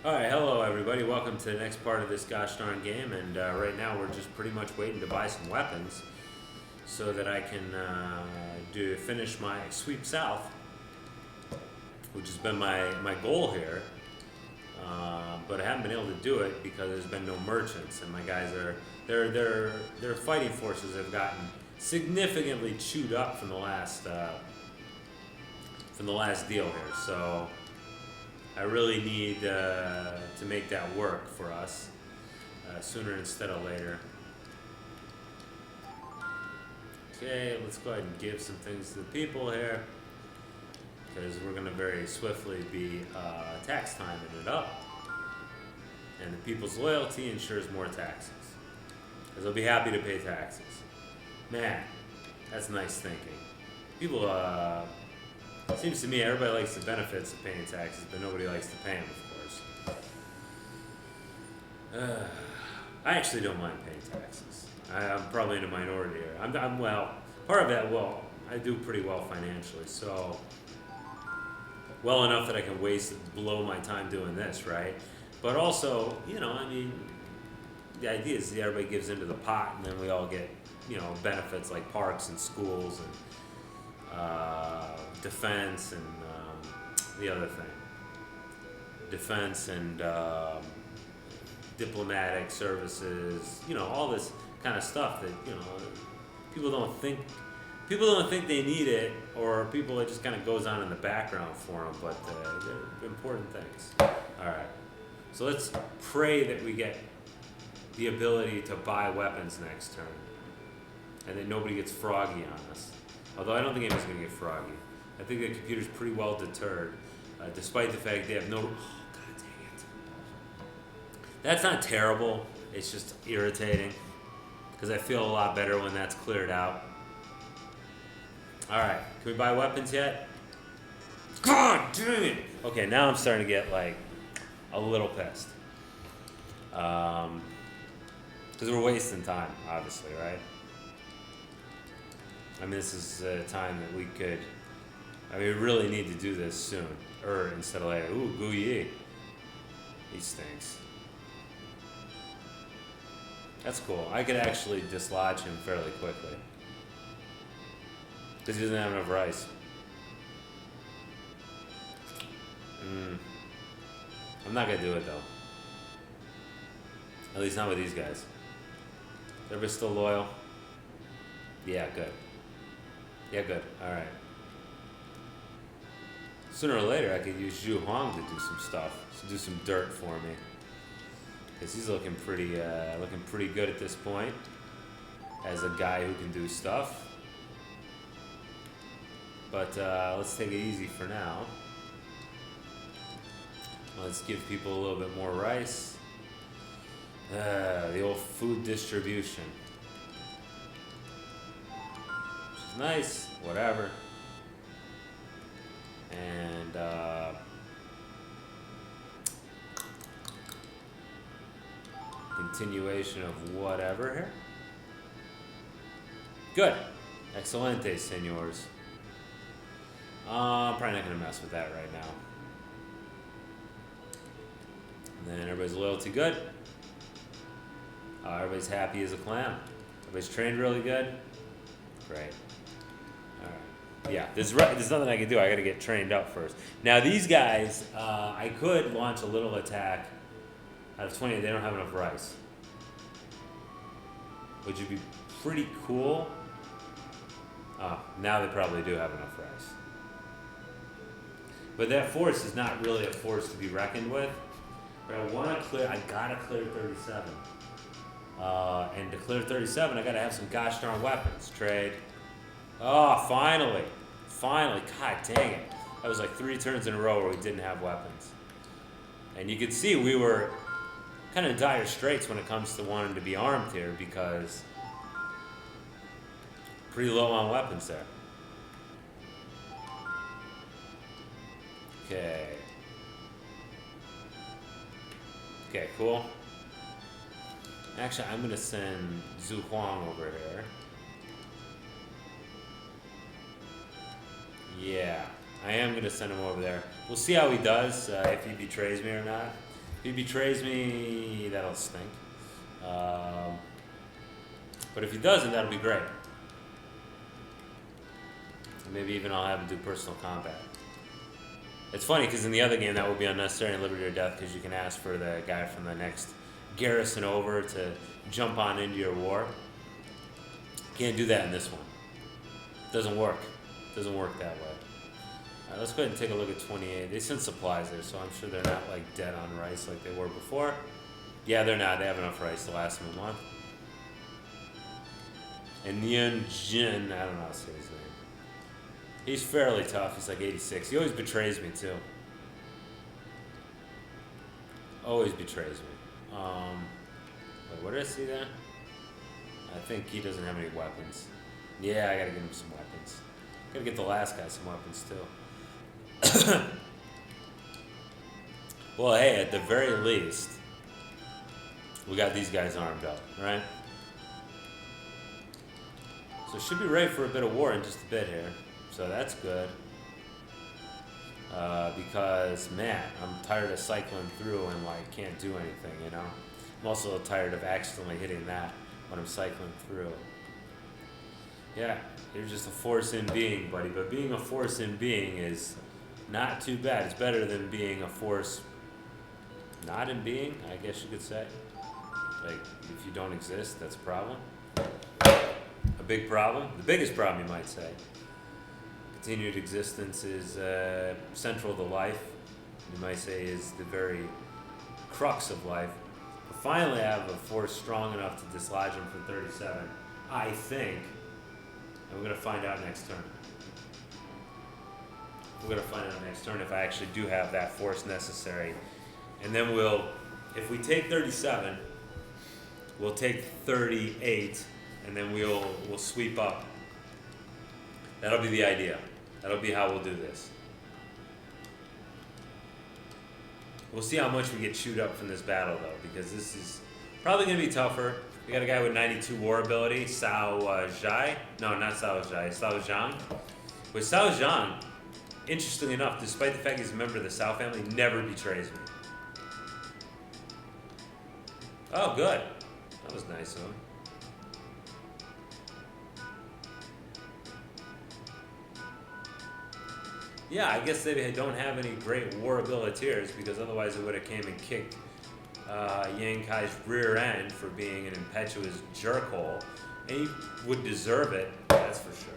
Alright, hello everybody. Welcome to the next part of this gosh darn game. And right now we're just pretty much waiting to buy some weapons so that I can finish my sweep south, which has been my goal here. But I haven't been able to do it because there's been no merchants, and my guys are their fighting forces have gotten significantly chewed up from the last deal here. So I really need to make that work for us sooner instead of later. Okay, let's go ahead and give some things to the people here, because we're going to very swiftly be tax timing it up. And the people's loyalty ensures more taxes, because they'll be happy to pay taxes. Man, that's nice thinking. People, seems to me everybody likes the benefits of paying taxes, but nobody likes to pay them, of course. I actually don't mind paying taxes. I'm probably in a minority here. I'm well, part of that, well, I do pretty well financially, so well enough that I can blow my time doing this, right? But also, I mean, the idea is that everybody gives into the pot, and then we all get, benefits like parks and schools and defense and the other thing. Defense and diplomatic services, all this kind of stuff that, people don't think they need it, or it just kind of goes on in the background for them, but they're important things. All right. So let's pray that we get the ability to buy weapons next turn, and that nobody gets froggy on us. Although I don't think anyone's going to get froggy. I think the computer's pretty well deterred, despite the fact they have no... Oh, God dang it. That's not terrible. It's just irritating, because I feel a lot better when that's cleared out. All right. Can we buy weapons yet? God dang it. Okay, now I'm starting to get, a little pissed. Because we're wasting time, obviously, right? I mean, this is a time that we could... we really need to do this soon. Instead of later. Ooh, Gu Yi. He stinks. That's cool. I could actually dislodge him fairly quickly, because he doesn't have enough rice. I'm not gonna do it though. At least not with these guys. Everybody still loyal? Yeah, good. Yeah, good. Alright. Sooner or later I could use Zhu Huang to do some stuff. To do some dirt for me. Because he's looking pretty good at this point. As a guy who can do stuff. But let's take it easy for now. Let's give people a little bit more rice. The old food distribution. Which is nice, whatever. And continuation of whatever here. Good. Excelente, senors. I'm probably not going to mess with that right now. And then everybody's loyalty good. Everybody's happy as a clam. Everybody's trained really good. Great. All right. Yeah, there's nothing I can do. I got to get trained up first. Now these guys, I could launch a little attack. Out of 20, they don't have enough rice, which would be pretty cool. Now they probably do have enough rice. But that force is not really a force to be reckoned with. But I gotta clear 37. And to clear 37, I gotta have some gosh darn weapons. Trade. Oh, finally. God dang it. That was like 3 turns in a row where we didn't have weapons. And you can see we were kind of in dire straits when it comes to wanting to be armed here, because pretty low on weapons there. Okay, cool. Actually, I'm going to send Zhu Huang over here. Yeah, I am going to send him over there. We'll see how he does, if he betrays me or not. If he betrays me, that'll stink. But if he doesn't, that'll be great. Maybe even I'll have him do personal combat. It's funny because in the other game that would be unnecessary in Liberty or Death because you can ask for the guy from the next garrison over to jump on into your war. Can't do that in this one. Doesn't work. Doesn't work that way. Alright, let's go ahead and take a look at 28. They sent supplies there, so I'm sure they're not like dead on rice like they were before. Yeah, they're not. They have enough rice to last them a month. And Nian Jin, I don't know how to say his name. He's fairly tough. He's like 86. He always betrays me too. Always betrays me. Wait, what did I see there? I think he doesn't have any weapons. Yeah, I gotta get him some weapons. Gotta get the last guy some weapons too. Well, hey, at the very least, we got these guys armed up, right? So should be ready for a bit of war in just a bit here. So that's good. Because, man, I'm tired of cycling through and, like, can't do anything, you know? I'm also tired of accidentally hitting that when I'm cycling through. Yeah, you're just a force in being, buddy. But being a force in being is not too bad. It's better than being a force not in being, I guess you could say. Like, if you don't exist, that's a problem. A big problem. The biggest problem, you might say. Continued existence is central to life. You might say is the very crux of life. But finally, I have a force strong enough to dislodge him for 37, I think. And we're going to find out next turn. We're going to find out next turn if I actually do have that force necessary. And then we'll, if we take 37, we'll take 38, and then we'll sweep up. That'll be the idea. That'll be how we'll do this. We'll see how much we get chewed up from this battle, though, because this is probably going to be tougher. We got a guy with 92 war ability, Cao Zhang. No, not Cao Zhang, Cao Zhang. With Cao Zhang, interestingly enough, despite the fact he's a member of the Cao family, never betrays me. Oh, good. That was nice of him. Yeah, I guess they don't have any great war abiliteers because otherwise they would have came and kicked Yang Kai's rear end for being an impetuous jerkhole, and he would deserve it, that's for sure.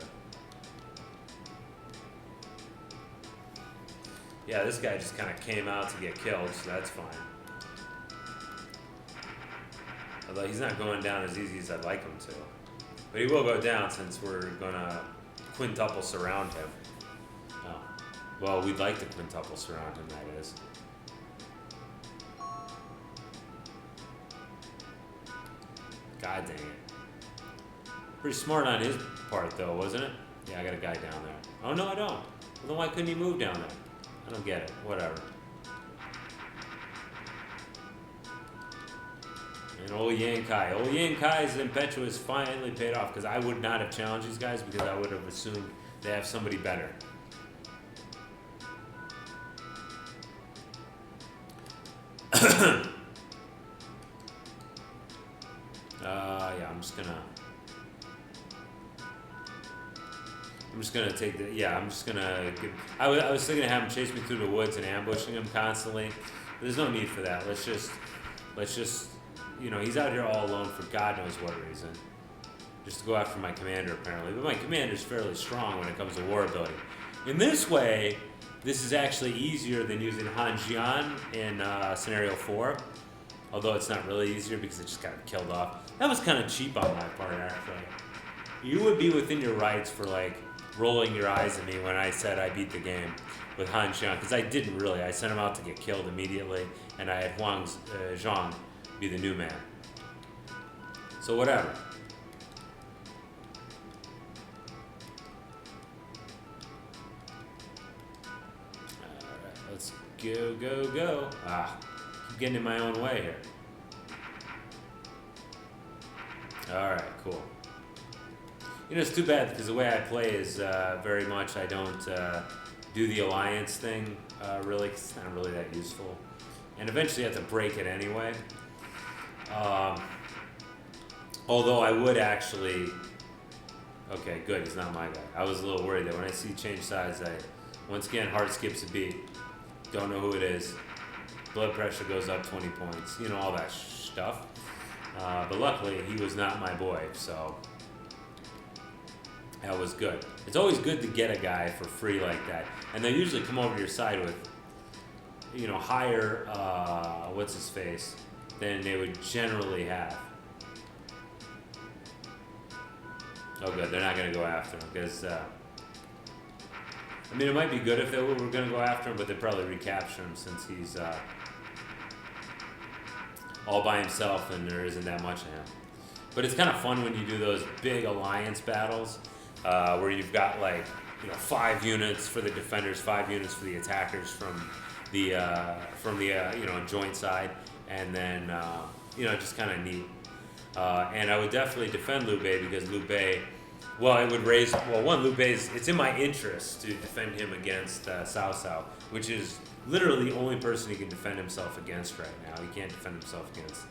Yeah, this guy just kind of came out to get killed, so that's fine. Although he's not going down as easy as I'd like him to. But he will go down since we're going to quintuple surround him. Oh. Well, we'd like to quintuple surround him, that is. God dang it. Pretty smart on his part, though, wasn't it? Yeah, I got a guy down there. Oh, no, I don't. Well, then why couldn't he move down there? I don't get it. Whatever. And old Yang Kai. Old Yang Kai's impetuous finally paid off because I would not have challenged these guys because I would have assumed they have somebody better. Yeah, I'm just gonna take the, yeah, I'm just gonna give, I was thinking of having him chase me through the woods and ambushing him constantly. But there's no need for that. Let's just, you know, he's out here all alone for God knows what reason. Just to go after my commander, apparently. But my commander's fairly strong when it comes to war ability. In this way, this is actually easier than using Han Jian in Scenario 4. Although it's not really easier because it just got killed off. That was kind of cheap on my part, actually. You would be within your rights for, like, rolling your eyes at me when I said I beat the game with Han Jian. Because I didn't really. I sent him out to get killed immediately. And I had Huang Zhang be the new man. So whatever. Alright, let's go. Ah, keep getting in my own way here. Alright, cool. You know, it's too bad because the way I play is very much I don't do the alliance thing really, 'cause it's not really that useful. and eventually have to break it anyway. Um, Although I would actually. Okay, good. He's not my guy. I was a little worried that when I see change sides, once again heart skips a beat. Don't know who it is. Blood pressure goes up 20 points. You know, all that stuff. But luckily, he was not my boy, so that was good. It's always good to get a guy for free like that, and they usually come over to your side with, higher what's his face than they would generally have. Oh, good. They're not going to go after him because, it might be good if they were going to go after him, but they'd probably recapture him since he's all by himself and there isn't that much of him. But it's kind of fun when you do those big alliance battles where you've got 5 units for the defenders, 5 units for the attackers from the joint side, and then just kind of neat. And I would definitely defend Liu Bei because Liu Bei, it would raise, Liu Bei's, it's in my interest to defend him against Cao Cao, which is literally the only person he can defend himself against right now. He can't defend himself against,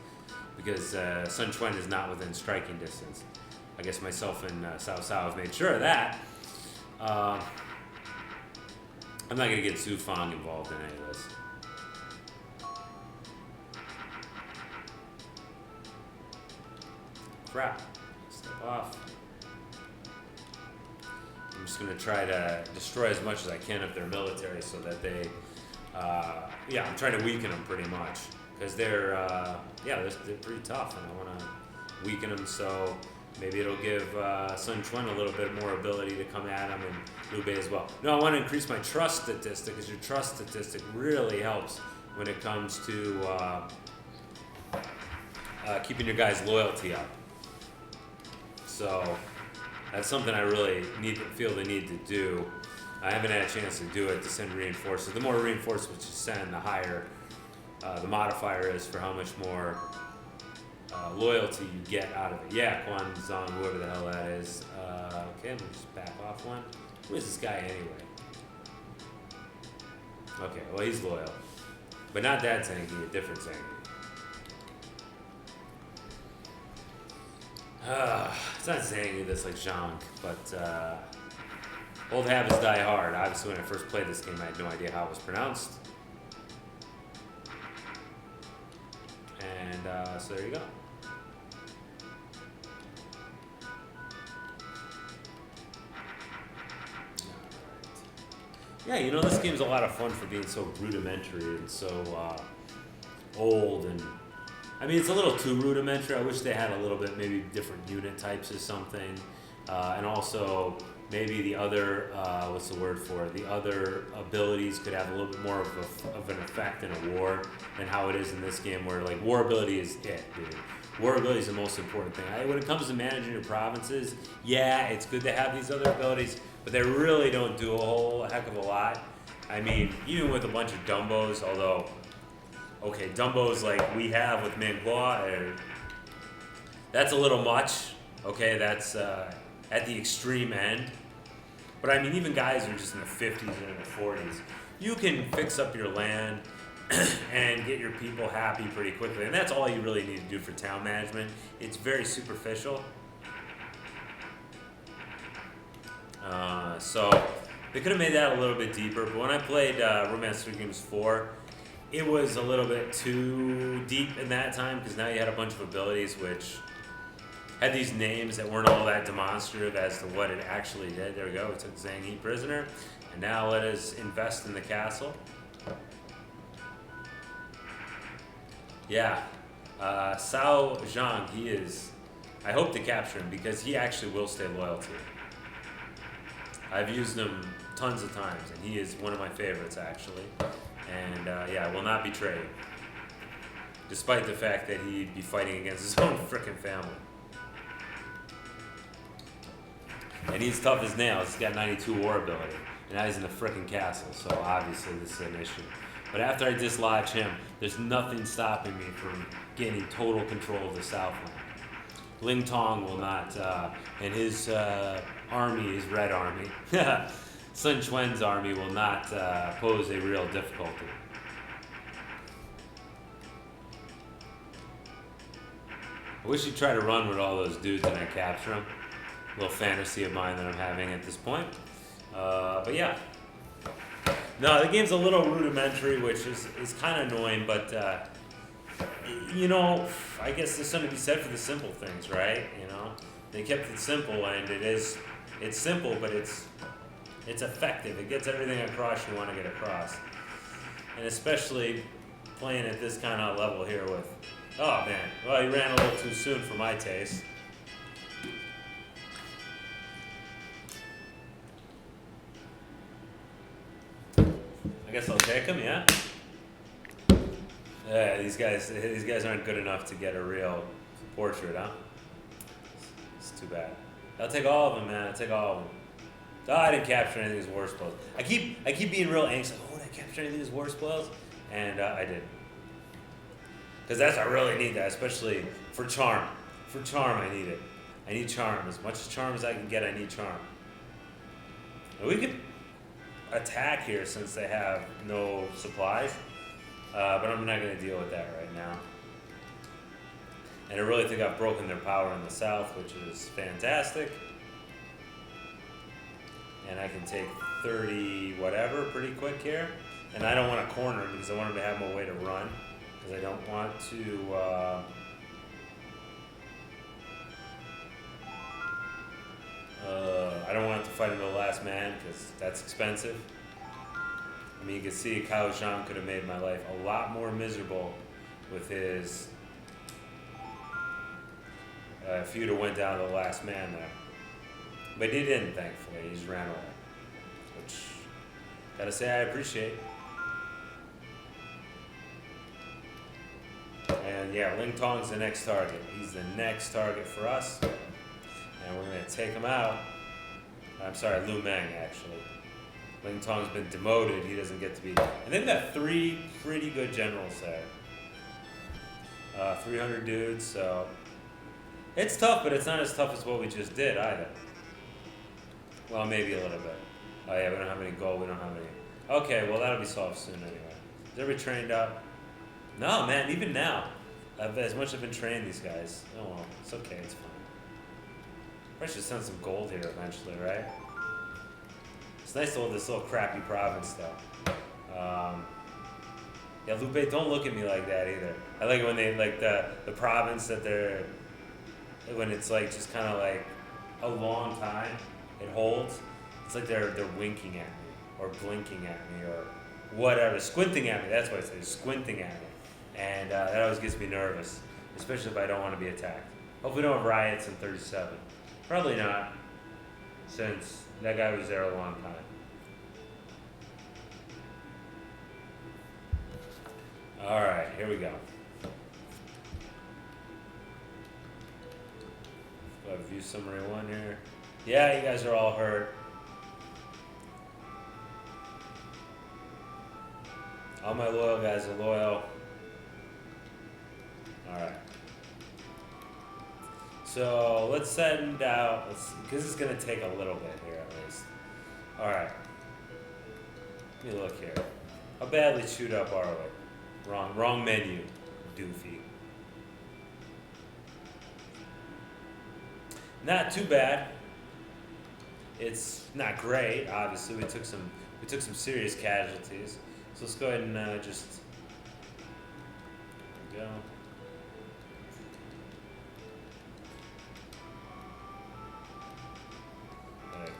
because Sun Quan is not within striking distance. I guess myself and Cao Cao have made sure of that. I'm not going to get Su Fang involved in any of this. Crap. Step off. I'm just going to try to destroy as much as I can of their military so that they... I'm trying to weaken them pretty much. Because they're pretty tough, and I want to weaken them so maybe it'll give Sun Quan a little bit more ability to come at him, and Liu Bei as well. No, I want to increase my trust statistic, because your trust statistic really helps when it comes to keeping your guys' loyalty up. So that's something I really feel the need to do. I haven't had a chance to do it, to send reinforcements. The more reinforcements you send, the higher the modifier is for how much more loyalty you get out of it. Yeah, Quan Zhang, whoever the hell that is. Okay, let me just back off one. Who is this guy anyway? Okay, well, he's loyal. But not that Zangi, a different Zangi. It's not Zangi that's like Zhang, but old habits die hard. Obviously, when I first played this game, I had no idea how it was pronounced. And so there you go. Yeah, this game's a lot of fun for being so rudimentary and so old, and it's a little too rudimentary. I wish they had a little bit, maybe different unit types or something, and also maybe the other, the other abilities could have a little bit more of an effect in a war than how it is in this game, where war ability is it, dude. War ability is the most important thing. When it comes to managing your provinces, yeah, it's good to have these other abilities, but they really don't do a whole heck of a lot. Even with a bunch of Dumbos, although, okay, Dumbos like we have with Meng Huo, that's a little much. Okay, that's at the extreme end. But even guys who are just in the 50s and in the 40s, you can fix up your land and get your people happy pretty quickly. And that's all you really need to do for town management. It's very superficial. So they could have made that a little bit deeper. But when I played Romance 3 Games 4, it was a little bit too deep in that time, because now you had a bunch of abilities which had these names that weren't all that demonstrative as to what it actually did. There we go. We took Zhang Yi prisoner. And now let us invest in the castle. Yeah. Cao Zhang, he is... I hope to capture him, because he actually will stay loyal to me. I've used him tons of times, and he is one of my favorites, actually. And, I will not betray him. Despite the fact that he'd be fighting against his own frickin' family. And he's tough as nails. He's got 92 war ability. And now he's in the frickin' castle, so obviously this is an issue. But after I dislodge him, there's nothing stopping me from gaining total control of the Southland. Ling Tong will not, and his army, his red army, Sun Quan's army will not pose a real difficulty. I wish you'd try to run with all those dudes and I capture them. A little fantasy of mine that I'm having at this point. But yeah. No, the game's a little rudimentary, which is kind of annoying, but you know, I guess there's something to be said for the simple things, right? You know, they kept it simple, and it's simple, but it's effective. It gets everything across you want to get across, and especially playing at this kind of level here with. Oh man, well, he ran a little too soon for my taste. I guess I'll take him, yeah. Yeah, these guys aren't good enough to get a real portrait, huh? It's too bad. I'll take all of them, man. I'll take all of them. Oh, I didn't capture any of these war spoils. I keep being real anxious. Oh, did I capture any of these war spoils? And I did. Because I really need that, especially for charm. For charm, I need it. I need charm. As much as charm as I can get, I need charm. And we could attack here since they have no supplies. But I'm not going to deal with that right now. And I really think I've broken their power in the south, which is fantastic. And I can take 30 whatever pretty quick here. And I don't want to corner him because I want him to have more way to run. Because I don't want to... I don't want to fight him to the last man because that's expensive. I mean, you can see Cao Zhang could have made my life a lot more miserable with his... if he'd have went down to the last man there. But he didn't, thankfully. He just ran away. Which, gotta say, I appreciate. And yeah, Ling Tong's the next target. He's the next target for us. And we're gonna take him out. I'm sorry, Lu Meng, actually. Ling Tong's been demoted. He doesn't get to be... And they've got 3 pretty good generals there. 300 dudes, so... It's tough, but it's not as tough as what we just did, either. Well, maybe a little bit. Oh yeah, we don't have any gold, we don't have any... Okay, well that'll be solved soon anyway. Is everybody trained up? No, man, even now. As much as I've been training these guys. Oh well, it's okay, it's fine. Probably should send some gold here eventually, right? It's nice to hold this little crappy province, though. Yeah, Lupe, don't look at me like that either. I like it when they, like, the province that they're... When it's, like, just kind of, like, a long time, it holds. It's like they're winking at me, or blinking at me, or whatever. Squinting at me, that's what I say, squinting at me. And that always gets me nervous, especially if I don't want to be attacked. Hopefully we don't have riots in 37. Probably not, since that guy was there a long time. Alright, here we go. View summary 1 here. Yeah, you guys are all hurt. All my loyal guys are loyal. Alright. So let's send out, because it's going to take a little bit here at least. Alright. Let me look here. How badly chewed up are we? Wrong menu, doofy. Not too bad. It's not great, obviously. We took some serious casualties. So let's go ahead and just go.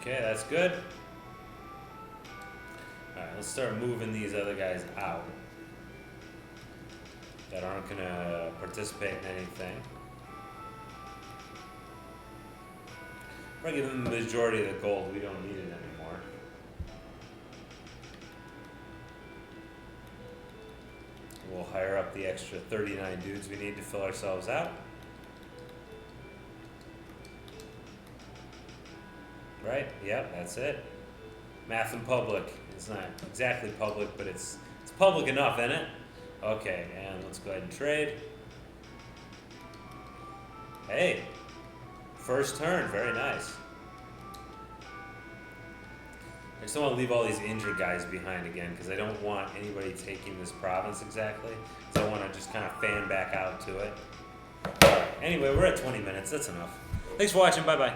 Okay, that's good. Alright, let's start moving these other guys out that aren't gonna participate in anything. If I give them the majority of the gold, we don't need it anymore. We'll hire up the extra 39 dudes we need to fill ourselves out. Right? Yep, that's it. Math in public. It's not exactly public, but it's public enough, isn't it? Okay, and let's go ahead and trade. Hey, first turn, very nice. I just don't want to leave all these injured guys behind again because I don't want anybody taking this province exactly. So I want to just kind of fan back out to it. All right. Anyway, we're at 20 minutes. That's enough. Thanks for watching. Bye bye.